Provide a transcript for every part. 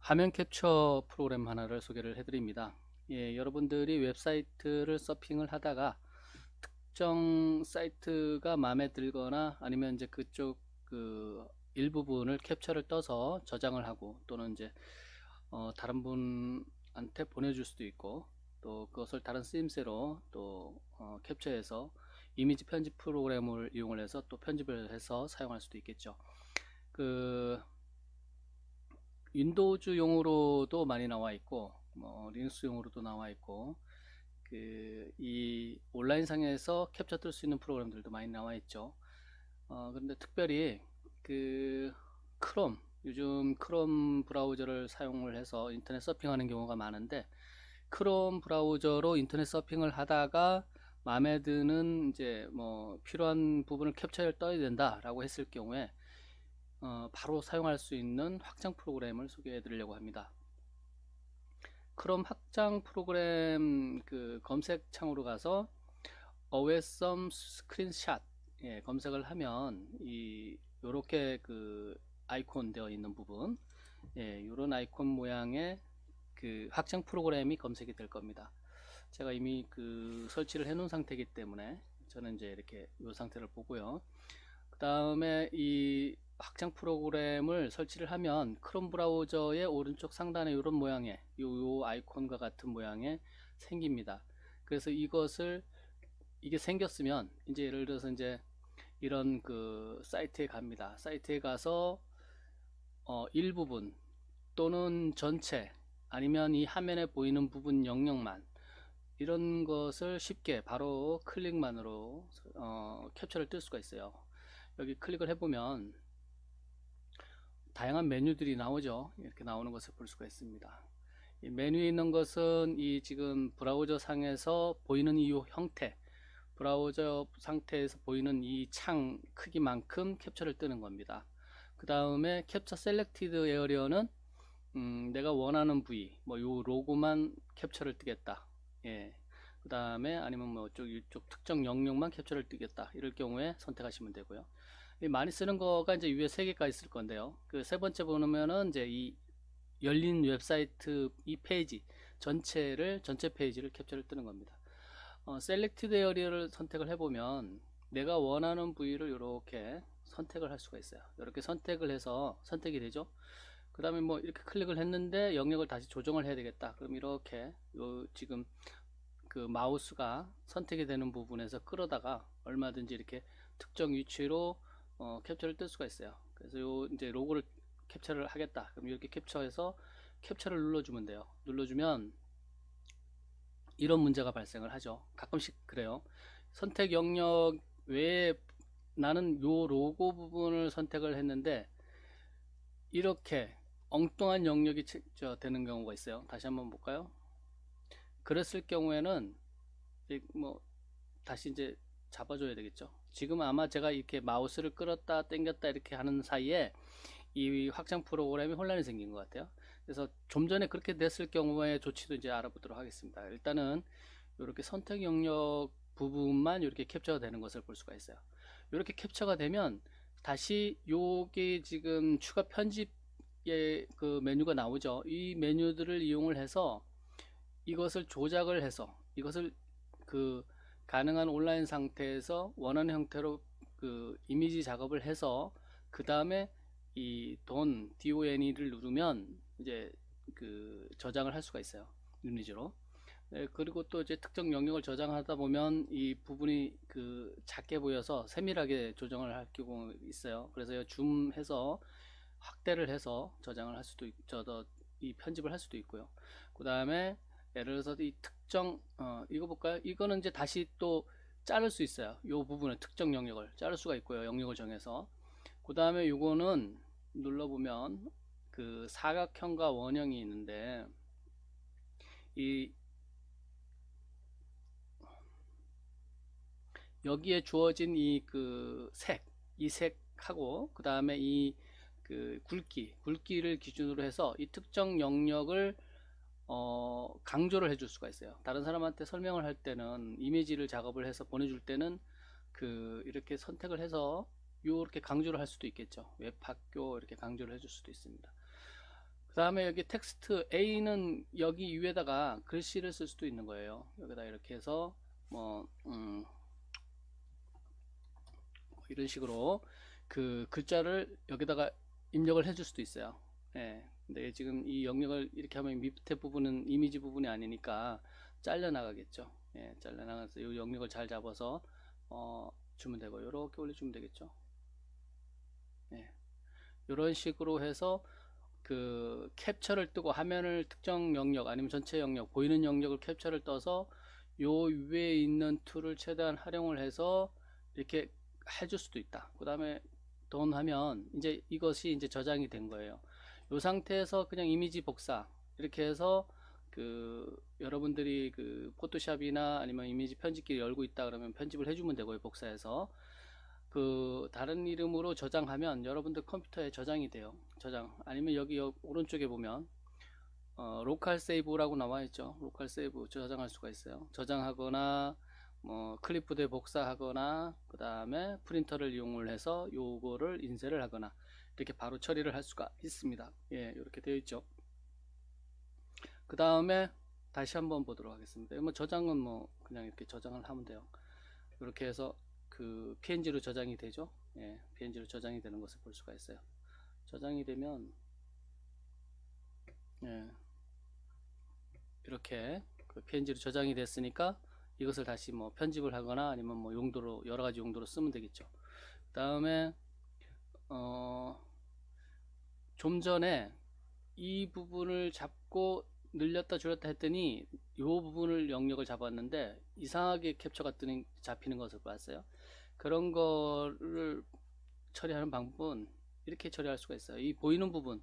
화면 캡처 프로그램 하나를 소개를 해드립니다. 여러분들이 웹사이트를 서핑을 하다가 특정 사이트가 마음에 들거나 아니면 이제 그쪽 일부분을 캡처를 떠서 저장을 하고 또는 이제 다른 분한테 보내줄 수도 있고 또 그것을 다른 쓰임새로 또 캡처해서 이미지 편집 프로그램을 이용을 해서 또 편집을 해서 사용할 수도 있겠죠. 그 윈도우즈용으로도 많이 나와 있고 리눅스용으로도 나와 있고 이 온라인상에서 캡처 뜰 수 있는 프로그램들도 많이 나와 있죠. 그런데 특별히 그 크롬, 요즘 크롬 브라우저를 사용을 해서 인터넷 서핑하는 경우가 많은데, 크롬 브라우저로 인터넷 서핑을 하다가 마음에 드는 이제 뭐 필요한 부분을 캡처를 떠야 된다라고 했을 경우에 바로 사용할 수 있는 확장 프로그램을 소개해 드리려고 합니다. 크롬 확장 프로그램 검색창으로 가서 awesome screenshot 검색을 하면 요렇게 아이콘 되어 있는 부분, 요런 아이콘 모양의 확장 프로그램이 검색이 될 겁니다. 제가 이미 설치를 해 놓은 상태이기 때문에 저는 이제 이렇게 이 상태를 보고요. 그 다음에 이 확장 프로그램을 설치를 하면 크롬 브라우저의 오른쪽 상단에 이런 모양의 요 아이콘과 같은 모양의 생깁니다. 그래서 이게 생겼으면 이제 예를 들어서 이제 이런 사이트에 갑니다. 사이트에 가서 일부분 또는 전체 아니면 이 화면에 보이는 부분 영역만 이런 것을 쉽게 바로 클릭만으로 캡처를 뜰 수가 있어요. 여기 클릭을 해보면 다양한 메뉴들이 나오죠. 이렇게 나오는 것을 볼 수가 있습니다. 이 메뉴에 있는 것은 이 지금 브라우저 상에서 보이는 이 형태, 브라우저 상태에서 보이는 이 창 크기만큼 캡처를 뜨는 겁니다. 그 다음에 캡처 셀렉티드 에어리어는 내가 원하는 부위, 뭐 요 로고만 캡처를 뜨겠다. 예. 그 다음에 아니면 뭐 이쪽 특정 영역만 캡처를 뜨겠다. 이럴 경우에 선택하시면 되고요. 많이 쓰는 거가 이제 위에 세 개가 있을 건데요. 그 세 번째 보면은 이제 이 열린 웹사이트 이 페이지 전체 페이지를 캡처를 뜨는 겁니다. 셀렉티드 에어리어를 선택을 해보면 내가 원하는 부위를 이렇게 선택을 할 수가 있어요. 이렇게 선택을 해서 선택이 되죠. 그 다음에 뭐 이렇게 클릭을 했는데 영역을 다시 조정을 해야 되겠다. 그럼 이렇게 지금 마우스가 선택이 되는 부분에서 끌어다가 얼마든지 이렇게 특정 위치로 캡처를 뜰 수가 있어요. 그래서 이제 로고를 캡처를 하겠다. 그럼 이렇게 캡처해서 캡처를 눌러주면 돼요. 눌러주면 이런 문제가 발생을 하죠. 가끔씩 그래요. 선택 영역 외에 나는 요 로고 부분을 선택을 했는데 이렇게 엉뚱한 영역이 되는 경우가 있어요. 다시 한번 볼까요? 그랬을 경우에는 뭐 다시 이제 잡아줘야 되겠죠. 지금 아마 제가 이렇게 마우스를 끌었다 당겼다 이렇게 하는 사이에 이 확장 프로그램이 혼란이 생긴 것 같아요. 그래서 좀 전에 그렇게 됐을 경우의 조치도 이제 알아보도록 하겠습니다. 일단은 이렇게 선택 영역 부분만 이렇게 캡처가 되는 것을 볼 수가 있어요. 이렇게 캡처가 되면 다시 요게 지금 추가 편집의 메뉴가 나오죠. 이 메뉴들을 이용을 해서 이것을 조작을 해서 이것을 가능한 온라인 상태에서 원하는 형태로 이미지 작업을 해서 그 다음에 이 DONE를 누르면 이제 저장을 할 수가 있어요. 이미지로. 네, 그리고 또 이제 특정 영역을 저장하다 보면 이 부분이 작게 보여서 세밀하게 조정을 할 경우가 있어요. 그래서 줌해서 확대를 해서 저장을 할 수도 이 편집을 할 수도 있고요. 그 다음에 예를 들어서 이 특정 이거 볼까요? 이거는 이제 다시 또 자를 수 있어요. 이 부분의 특정 영역을 자를 수가 있고요. 영역을 정해서 그 다음에 이거는 눌러보면 사각형과 원형이 있는데 이 여기에 주어진 이 색하고 그 다음에 이 굵기를 기준으로 해서 이 특정 영역을 강조를 해줄 수가 있어요. 다른 사람한테 설명을 할 때는 이미지를 작업을 해서 보내줄 때는 이렇게 선택을 해서 이렇게 강조를 할 수도 있겠죠. 웹학교 이렇게 강조를 해줄 수도 있습니다. 그 다음에 여기 텍스트 A는 여기 위에다가 글씨를 쓸 수도 있는 거예요. 여기다 이렇게 해서 뭐 이런 식으로 그 글자를 여기다가 입력을 해줄 수도 있어요. 예. 근데 지금 이 영역을 이렇게 하면 밑에 부분은 이미지 부분이 아니니까 잘려 나가겠죠. 예, 잘려 나가서 이 영역을 잘 잡아서 주면 되고 이렇게 올려주면 되겠죠. 예. 이런 식으로 해서 그 캡처를 뜨고 화면을 특정 영역 아니면 전체 영역 보이는 영역을 캡처를 떠서 요 위에 있는 툴을 최대한 활용을 해서 이렇게 해줄 수도 있다. 그 다음에 돈 하면 이제 이것이 이제 저장이 된 거예요. 이 상태에서 그냥 이미지 복사 이렇게 해서 그 여러분들이 그 포토샵이나 아니면 이미지 편집기 열고 있다 그러면 편집을 해주면 되고요. 복사해서 그 다른 이름으로 저장하면 여러분들 컴퓨터에 저장이 돼요. 저장 아니면 여기 오른쪽에 보면 로컬 세이브라고 나와 있죠. 로컬 세이브 저장할 수가 있어요. 저장하거나 뭐 클립보드에 복사하거나 그 다음에 프린터를 이용을 해서 요거를 인쇄를 하거나 이렇게 바로 처리를 할 수가 있습니다. 예, 이렇게 되어 있죠. 그 다음에 다시 한번 보도록 하겠습니다. 뭐 저장은 뭐 그냥 이렇게 저장을 하면 돼요. 이렇게 해서 그 PNG로 저장이 되죠. 예, PNG로 저장이 되는 것을 볼 수가 있어요. 저장이 되면 예, 이렇게 그 PNG로 저장이 됐으니까 이것을 다시 뭐 편집을 하거나 아니면 뭐 용도로 여러 가지 용도로 쓰면 되겠죠. 그 다음에 좀 전에 이 부분을 잡고 늘렸다 줄였다 했더니 이 부분을 영역을 잡았는데 이상하게 캡처가 잡히는 것을 봤어요. 그런 거를 처리하는 방법은 이렇게 처리할 수가 있어요. 이 보이는 부분을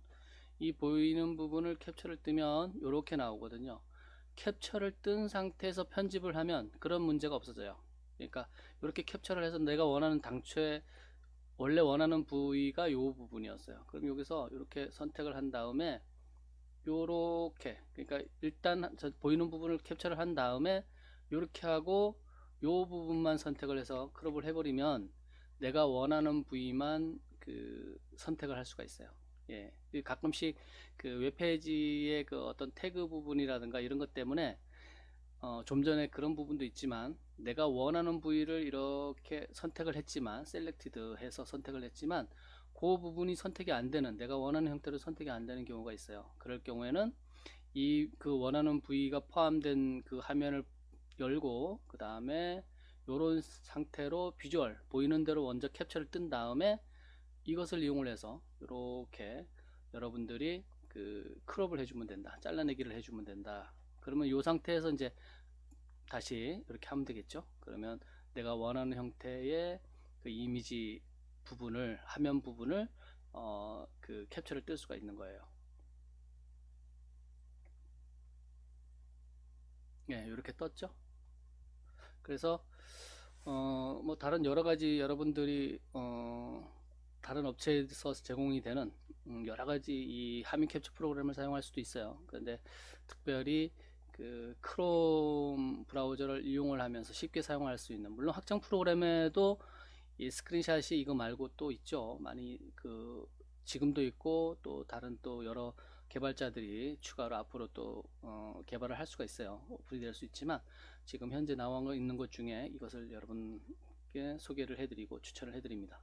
캡처를 뜨면 이렇게 나오거든요. 캡처를 뜬 상태에서 편집을 하면 그런 문제가 없어져요. 그러니까 이렇게 캡처를 해서 내가 원하는 당초에 원래 원하는 부위가 이 부분이었어요. 그럼 여기서 이렇게 선택을 한 다음에 요렇게 그러니까 일단 보이는 부분을 캡처를 한 다음에 요렇게 하고 요 부분만 선택을 해서 크롭을 해버리면 내가 원하는 부위만 그 선택을 할 수가 있어요. 예, 가끔씩 그 웹페이지의 그 어떤 태그 부분이라든가 이런 것 때문에 좀 전에 그런 부분도 있지만 내가 원하는 부위를 이렇게 선택을 했지만 셀렉티드 해서 선택을 했지만 그 부분이 선택이 안 되는 내가 원하는 형태로 선택이 안 되는 경우가 있어요. 그럴 경우에는 이 그 원하는 부위가 포함된 그 화면을 열고 그 다음에 이런 상태로 비주얼 보이는 대로 먼저 캡처를 뜬 다음에 이것을 이용을 해서 이렇게 여러분들이 그 크롭을 해주면 된다. 잘라내기를 해주면 된다. 그러면 이 상태에서 이제 다시 이렇게 하면 되겠죠. 그러면 내가 원하는 형태의 그 이미지 부분을 화면 부분을 그 캡처를 뜰 수가 있는 거예요. 예, 이렇게 떴죠. 그래서 뭐 다른 여러 가지 여러분들이 다른 업체에서 제공이 되는 여러 가지 이 화면 캡처 프로그램을 사용할 수도 있어요. 그런데 특별히 그 크롬 브라우저를 이용을 하면서 쉽게 사용할 수 있는 물론 확장 프로그램에도 이 스크린샷이 이거 말고 또 있죠. 많이 그 지금도 있고 또 다른 또 여러 개발자들이 추가로 앞으로 또 개발을 할 수가 있어요. 오픈이 될 수 있지만 지금 현재 나와 있는 것 중에 이것을 여러분께 소개를 해드리고 추천을 해드립니다.